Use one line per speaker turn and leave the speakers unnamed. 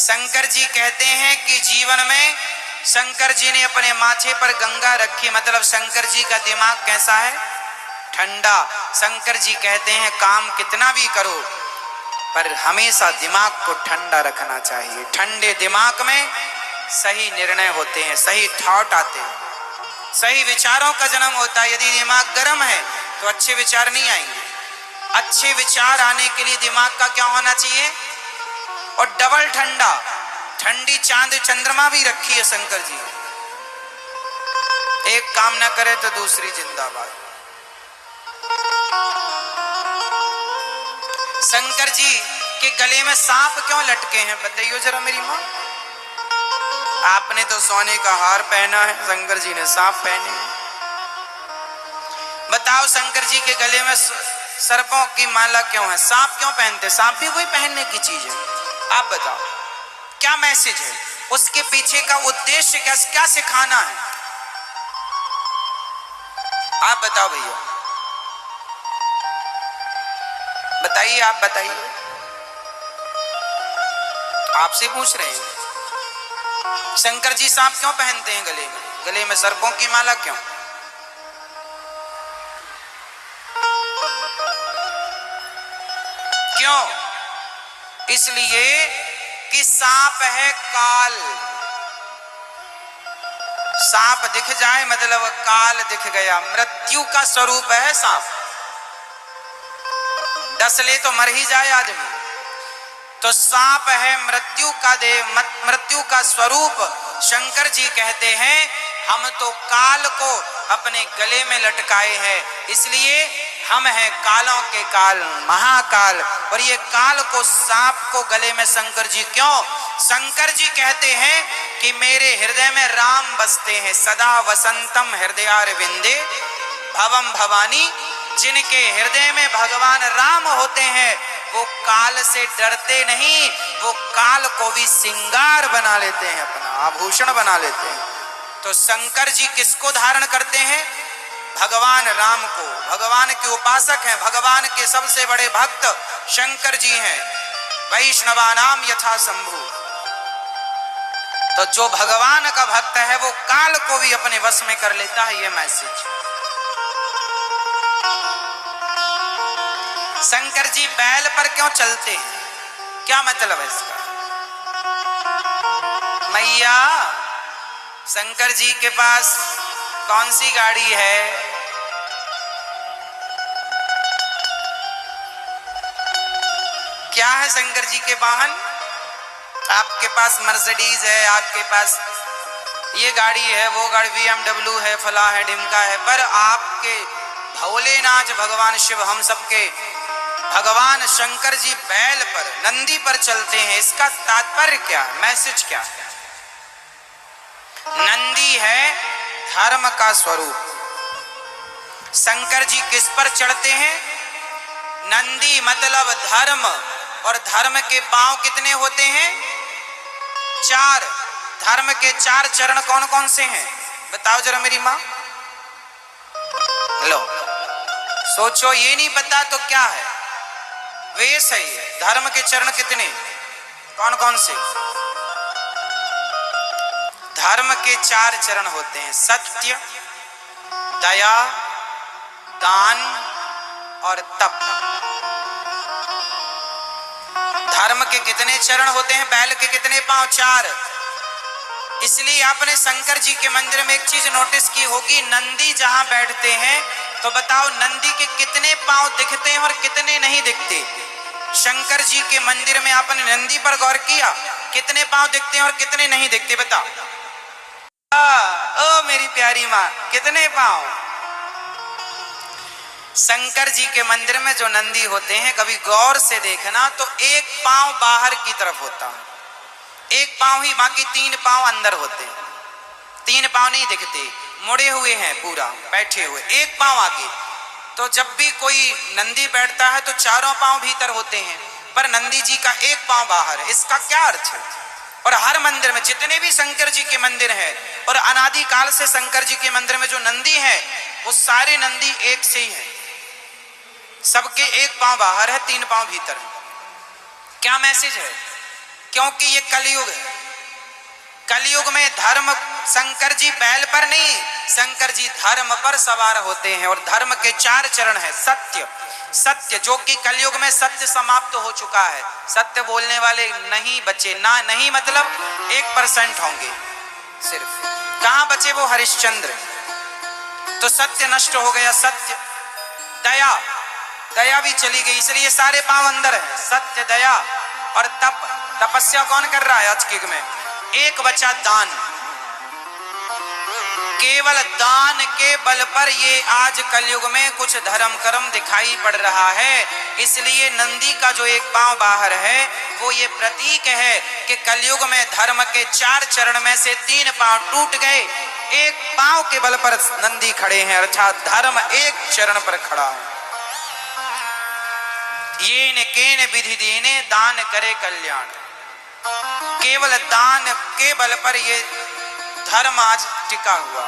शंकर जी कहते हैं कि जीवन में शंकर जी ने अपने माथे पर गंगा रखी, मतलब शंकर जी का दिमाग कैसा है? ठंडा। शंकर जी कहते हैं काम कितना भी करो पर हमेशा दिमाग को ठंडा रखना चाहिए। ठंडे दिमाग में सही निर्णय होते हैं, सही थॉट आते हैं, सही विचारों का जन्म होता है। यदि दिमाग गर्म है तो अच्छे विचार नहीं आएंगे। अच्छे विचार आने के लिए दिमाग का क्या होना चाहिए? और डबल ठंडा, ठंडी चांद चंद्रमा भी रखी है शंकर जी। एक काम ना करे तो दूसरी जिंदाबाद। शंकर जी के गले में सांप क्यों लटके हैं बताइए जरा मेरी मां। आपने तो सोने का हार पहना है, शंकर जी ने सांप पहने हैं। बताओ शंकर जी के गले में सर्पों की माला क्यों है? सांप क्यों पहनते? सांप भी कोई पहनने की चीज है? आप बताओ क्या मैसेज है उसके पीछे का उद्देश्य? क्या सिखाना है? आप बताओ भैया, बताइए, आप बताइए, आपसे पूछ रहे हैं। शंकर जी सांप क्यों पहनते हैं गले में? गले में सर्पों की माला क्यों? क्यों? इसलिए कि सांप है काल। सांप दिख जाए मतलब काल दिख गया, मृत्यु का स्वरूप है सांप। डस ले तो मर ही जाए आदमी। तो सांप है मृत्यु का देव, मृत्यु का स्वरूप। शंकर जी कहते हैं हम तो काल को अपने गले में लटकाए हैं, इसलिए हम हैं कालों के काल, महाकाल। और ये काल को, सांप को गले में शंकर जी क्यों? शंकर जी कहते हैं कि मेरे हृदय में राम बसते हैं, सदा वसंतम हृदयारविंदे भवम भवानी। जिनके हृदय में भगवान राम होते हैं वो काल से डरते नहीं, वो काल को भी सिंगार बना लेते हैं, अपना आभूषण बना लेते हैं। तो शंकर जी किसको धारण करते हैं? भगवान राम को। भगवान के उपासक हैं, भगवान के सबसे बड़े भक्त शंकर जी हैं। वैष्णवानाम यथा शंभु। तो जो भगवान का भक्त है वो काल को भी अपने वश में कर लेता है। ये मैसेज। शंकर जी बैल पर क्यों चलते हैं? क्या मतलब है इसका? मैया शंकर जी के पास कौन सी गाड़ी है? क्या है शंकर जी के वाहन? आपके पास मर्सिडीज है, आपके पास ये गाड़ी है, वो गाड़ी BMW है, फला है, ढिमका है, पर आपके भोलेनाथ भगवान शिव, हम सबके भगवान शंकर जी बैल पर, नंदी पर चलते हैं। इसका तात्पर्य क्या है? मैसेज क्या है? नंदी है धर्म का स्वरूप। शंकर जी किस पर चढ़ते हैं? नंदी मतलब धर्म। और धर्म के पांव कितने होते हैं? 4। धर्म के 4 चरण कौन कौन से हैं बताओ जरा मेरी मां। लो सोचो, ये नहीं पता तो क्या है? वेश है ये। धर्म के चरण कितने, कौन कौन से? धर्म के 4 चरण होते हैं, सत्य, दया, दान और तप। धर्म के कितने चरण होते हैं? बैल के कितने पांव? 4। इसलिए आपने शंकर जी के मंदिर में एक चीज नोटिस की होगी, नंदी जहां बैठते हैं तो बताओ नंदी के कितने पांव दिखते हैं और कितने नहीं दिखते? शंकर जी के मंदिर में आपने नंदी पर गौर किया? कितने पांव दिखते हैं और कितने नहीं दिखते बताओ? ओ मेरी प्यारी मां, कितने पांव? शंकर जी के मंदिर में जो नंदी होते हैं कभी गौर से देखना तो एक पांव बाहर की तरफ होता है, एक पांव ही, बाकी 3 पांव अंदर होते हैं। 3 पांव नहीं दिखते, मुड़े हुए हैं पूरा, बैठे हुए, एक पांव आगे। तो जब भी कोई नंदी बैठता है तो चारों पांव भीतर होते हैं, पर नंदी जी का एक पांव बाहर है। इसका क्या अर्थ है? और हर मंदिर में जितने भी शंकर जी के मंदिर हैं और अनादि काल से शंकर जी के मंदिर में जो नंदी है वो सारे नंदी एक से ही हैं, सबके एक पांव बाहर है, 3 पांव भीतर है। क्या मैसेज है? क्योंकि ये कलयुग है। कलयुग में धर्म, शंकर जी बैल पर नहीं, शंकर जी धर्म पर सवार होते हैं और धर्म के 4 चरण हैं। सत्य, सत्य जो कि कलयुग में सत्य समाप्त हो चुका है। सत्य बोलने वाले नहीं बचे ना, नहीं मतलब 1% होंगे सिर्फ। कहां बचे वो? हरिश्चंद्र। तो सत्य नष्ट हो गया। सत्य, दया, दया भी चली गई, इसलिए सारे पांव अंदर है। सत्य, दया और तप। तपस्या कौन कर रहा है आज के युग में? एक बचा दान। केवल दान के बल पर ये आज कलयुग में कुछ धर्म कर्म दिखाई पड़ रहा है। इसलिए नंदी का जो एक पांव बाहर है वो ये प्रतीक है कि कलयुग में धर्म के 4 चरण में से 3 पांव टूट गए, एक पांव के बल पर नंदी खड़े हैं, अर्थात धर्म एक चरण पर खड़ा है। ये न केन विधि देने दान करे कल्याण। केवल दान के बल पर ये धर्म आज टिका हुआ।